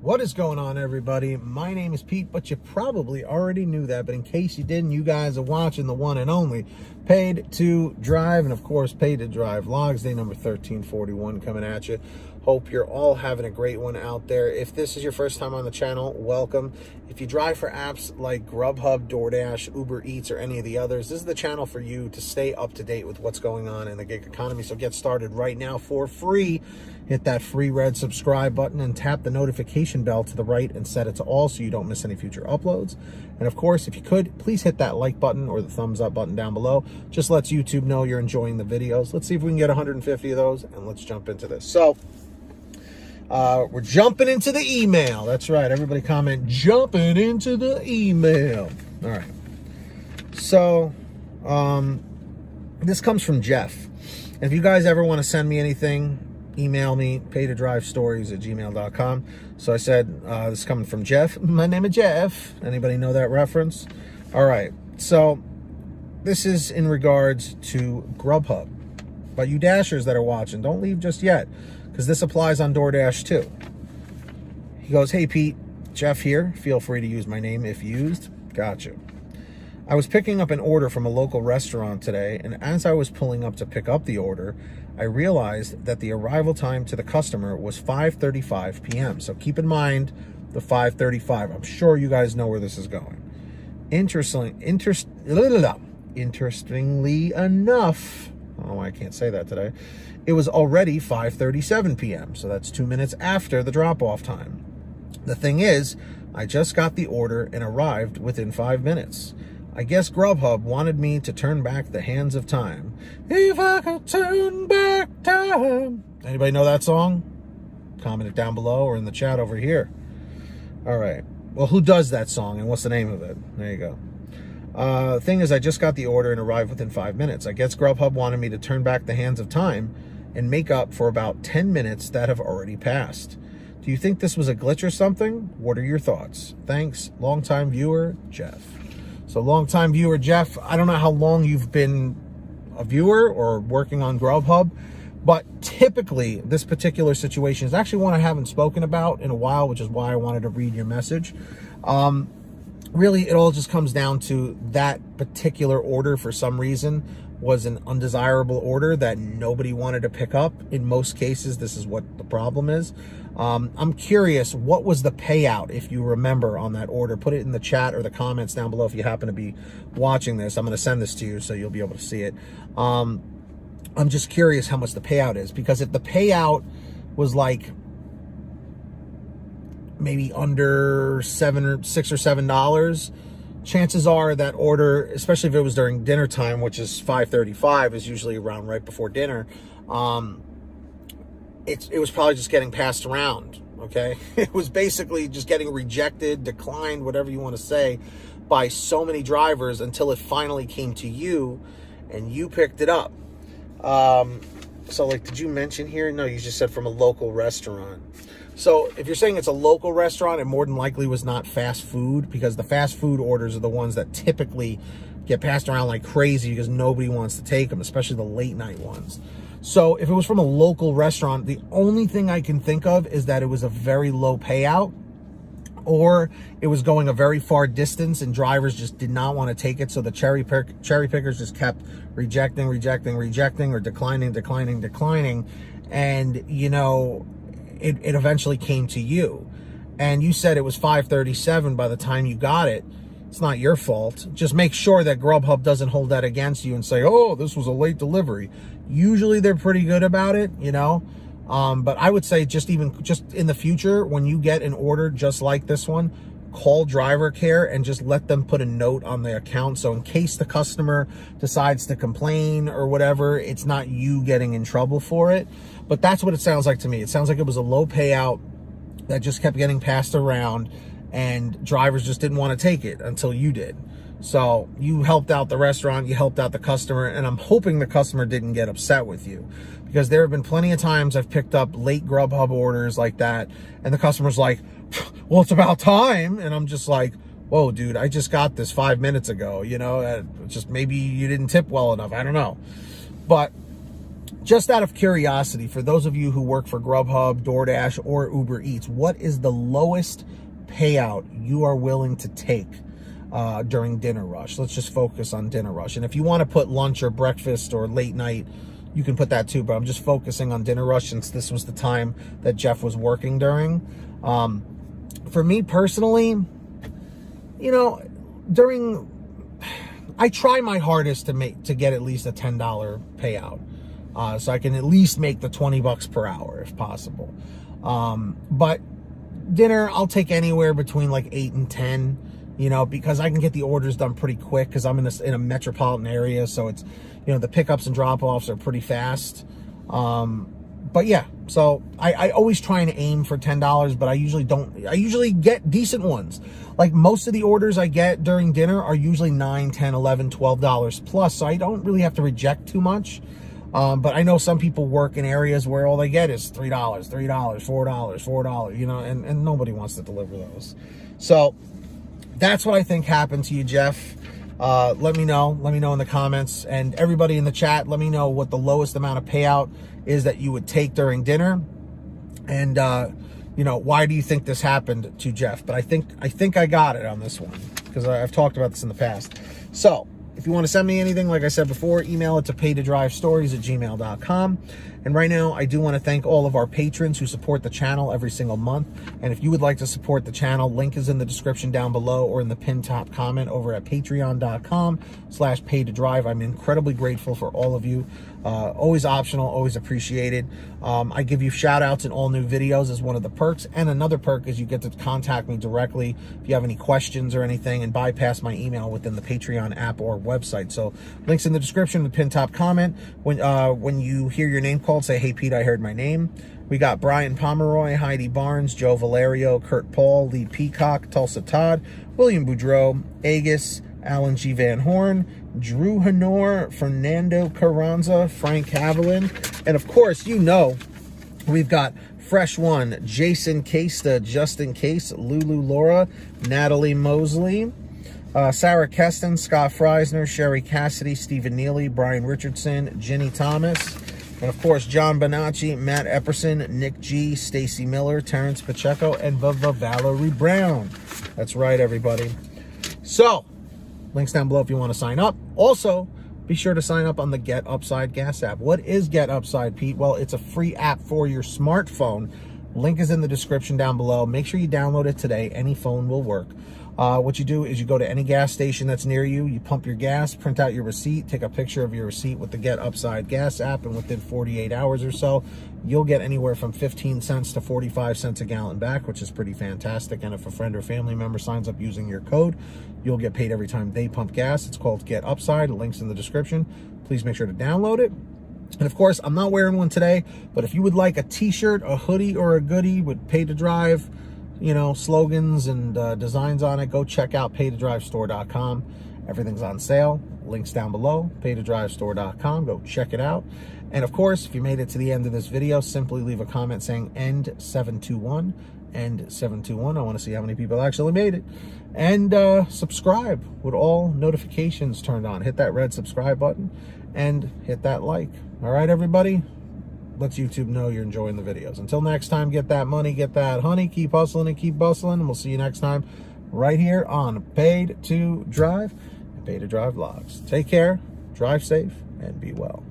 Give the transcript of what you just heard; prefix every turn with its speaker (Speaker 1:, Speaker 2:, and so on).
Speaker 1: What is going on, everybody? My name is Pete, but you probably already knew that. But in case you didn't, you guys are watching the one and only Paid to Drive, and of course, Paid to Drive Logs, day number 1341 coming at you. Hope you're all having a great one out there. If this is your first time on the channel, welcome. If you drive for apps like Grubhub, DoorDash, Uber Eats, or any of the others, this is the channel for you to stay up to date with what's going on in the gig economy. So get started right now for free. Hit that free red subscribe button and tap the notification bell to the right and set it to all so you don't miss any future uploads. And of course, if you could, please hit that like button or the thumbs up button down below. Just lets YouTube know you're enjoying the videos. Let's see if we can get 150 of those, and let's jump into this. So, we're jumping into the email. That's right. Everybody comment, jumping into the email. All right. So, this comes from Jeff. And if you guys ever want to send me anything, email me, paydtodrivestories@gmail.com. So I said, this is coming from Jeff. My name is Jeff. Anybody know that reference? All right. So this is in regards to Grubhub. But you Dashers that are watching, don't leave just yet, because this applies on DoorDash too. He goes, hey Pete, Jeff here. Feel free to use my name if used. Gotcha. I was picking up an order from a local restaurant today, and as I was pulling up to pick up the order, I realized that the arrival time to the customer was 5:35 p.m. So keep in mind the 5:35. I'm sure you guys know where this is going. Interestingly enough, I don't know why I can't say that today, it was already 5:37 p.m. So that's 2 minutes after the drop-off time. The thing is, I just got the order and arrived within 5 minutes. I guess Grubhub wanted me to turn back the hands of time. If I could turn back time. Anybody know that song? Comment it down below or in the chat over here. All right. Well, who does that song and what's the name of it? There you go. The thing is, I just got the order and arrived within 5 minutes. I guess Grubhub wanted me to turn back the hands of time and make up for about 10 minutes that have already passed. Do you think this was a glitch or something? What are your thoughts? Thanks, longtime viewer, Jeff. So longtime viewer Jeff, I don't know how long you've been a viewer or working on Grubhub, but typically this particular situation is actually one I haven't spoken about in a while, which is why I wanted to read your message. Really, it all just comes down to that particular order for some reason was an undesirable order that nobody wanted to pick up. In most cases, this is what the problem is. I'm curious, what was the payout, if you remember, on that order? Put it in the chat or the comments down below if you happen to be watching this. I'm going to send this to you so you'll be able to see it. I'm just curious how much the payout is, because if the payout was like maybe under $6 or $7, chances are that order, especially if it was during dinner time, which is 5:35, is usually around right before dinner, it was probably just getting passed around, okay? It was basically just getting rejected, declined, whatever you want to say, by so many drivers until it finally came to you and you picked it up. So, like, did you mention here? No, you just said from a local restaurant. So if you're saying it's a local restaurant, it more than likely was not fast food, because the fast food orders are the ones that typically get passed around like crazy because nobody wants to take them, especially the late night ones. So if it was from a local restaurant, the only thing I can think of is that it was a very low payout, or it was going a very far distance and drivers just did not want to take it. So the cherry pickers just kept rejecting, or declining. And, you know, it eventually came to you. And you said it was 5:37 by the time you got it. It's not your fault. Just make sure that Grubhub doesn't hold that against you and say, oh, this was a late delivery. Usually they're pretty good about it, you know. But I would say just in the future, when you get an order just like this one, call driver care and just let them put a note on the account. So in case the customer decides to complain or whatever, it's not you getting in trouble for it. But that's what it sounds like to me. It sounds like it was a low payout that just kept getting passed around, and drivers just didn't want to take it until you did. So you helped out the restaurant, you helped out the customer, and I'm hoping the customer didn't get upset with you, because there have been plenty of times I've picked up late Grubhub orders like that, and the customer's like, well, it's about time. And I'm just like, whoa, dude, I just got this 5 minutes ago, you know, just maybe you didn't tip well enough. I don't know. But just out of curiosity, for those of you who work for Grubhub, DoorDash, or Uber Eats, what is the lowest payout you are willing to take during dinner rush? Let's just focus on dinner rush. And if you want to put lunch or breakfast or late night, you can put that too, but I'm just focusing on dinner rush since this was the time that Jeff was working during. For me personally, you know, I try my hardest to get at least a $10 payout. So I can at least make the $20 per hour if possible. But dinner, I'll take anywhere between like 8 and 10, you know, because I can get the orders done pretty quick because I'm in a metropolitan area. So it's, you know, the pickups and drop-offs are pretty fast. But yeah, so I always try and aim for $10, but I usually get decent ones. Like most of the orders I get during dinner are usually $9, $10, $11, $12 plus. So I don't really have to reject too much. But I know some people work in areas where all they get is $3, $4, you know, and nobody wants to deliver those. So that's what I think happened to you, Jeff. Let me know in the comments, and everybody in the chat, let me know what the lowest amount of payout is that you would take during dinner. And, you know, why do you think this happened to Jeff? But I think I got it on this one because I've talked about this in the past. So if you want to send me anything, like I said before, email it to paytodrivestories@gmail.com. And right now, I do want to thank all of our patrons who support the channel every single month. And if you would like to support the channel, link is in the description down below or in the pinned top comment over at patreon.com/paytodrive. I'm incredibly grateful for all of you. Always optional, always appreciated. I give you shout outs in all new videos as one of the perks. And another perk is you get to contact me directly if you have any questions or anything and bypass my email within the Patreon app or website. So links in the description, the pinned top comment. When you hear your name called, say, "Hey Pete, I heard my name." We got Brian Pomeroy, Heidi Barnes, Joe Valerio, Kurt Paul, Lee Peacock, Tulsa Todd, William Boudreau, Agus, Alan G. Van Horn, Drew Honor, Fernando Carranza, Frank Haviland, and of course, you know, we've got Fresh One, Jason Casta, Justin Case, Lulu Laura, Natalie Mosley, Sarah Keston, Scott Freisner, Sherry Cassidy, Stephen Neely, Brian Richardson, Ginny Thomas, and of course, John Bonacci, Matt Epperson, Nick G, Stacy Miller, Terrence Pacheco, and Valerie Brown. That's right, everybody. So, links down below if you want to sign up. Also, be sure to sign up on the Get Upside Gas app. What is Get Upside, Pete? Well, it's a free app for your smartphone. Link is in the description down below. Make sure you download it today. Any phone will work. What you do is you go to any gas station that's near you, you pump your gas, print out your receipt, take a picture of your receipt with the Get Upside Gas app, and within 48 hours or so, you'll get anywhere from 15 cents to 45 cents a gallon back, which is pretty fantastic. And if a friend or family member signs up using your code, you'll get paid every time they pump gas. It's called Get Upside. Links in the description. Please make sure to download it. And of course, I'm not wearing one today, but if you would like a t-shirt, a hoodie, or a goodie with Pay to Drive, you know, slogans and designs on it, go check out paytodrivestore.com. Everything's on sale. Links down below, paytodrivestore.com. Go check it out. And of course, if you made it to the end of this video, simply leave a comment saying end 721. End 721. I want to see how many people actually made it. And subscribe with all notifications turned on. Hit that red subscribe button and hit that like. All right, everybody? Lets YouTube know you're enjoying the videos. Until next time, get that money, get that honey, keep hustling and keep bustling, and we'll see you next time right here on Paid to Drive and Pay to Drive Vlogs. Take care, drive safe, and be well.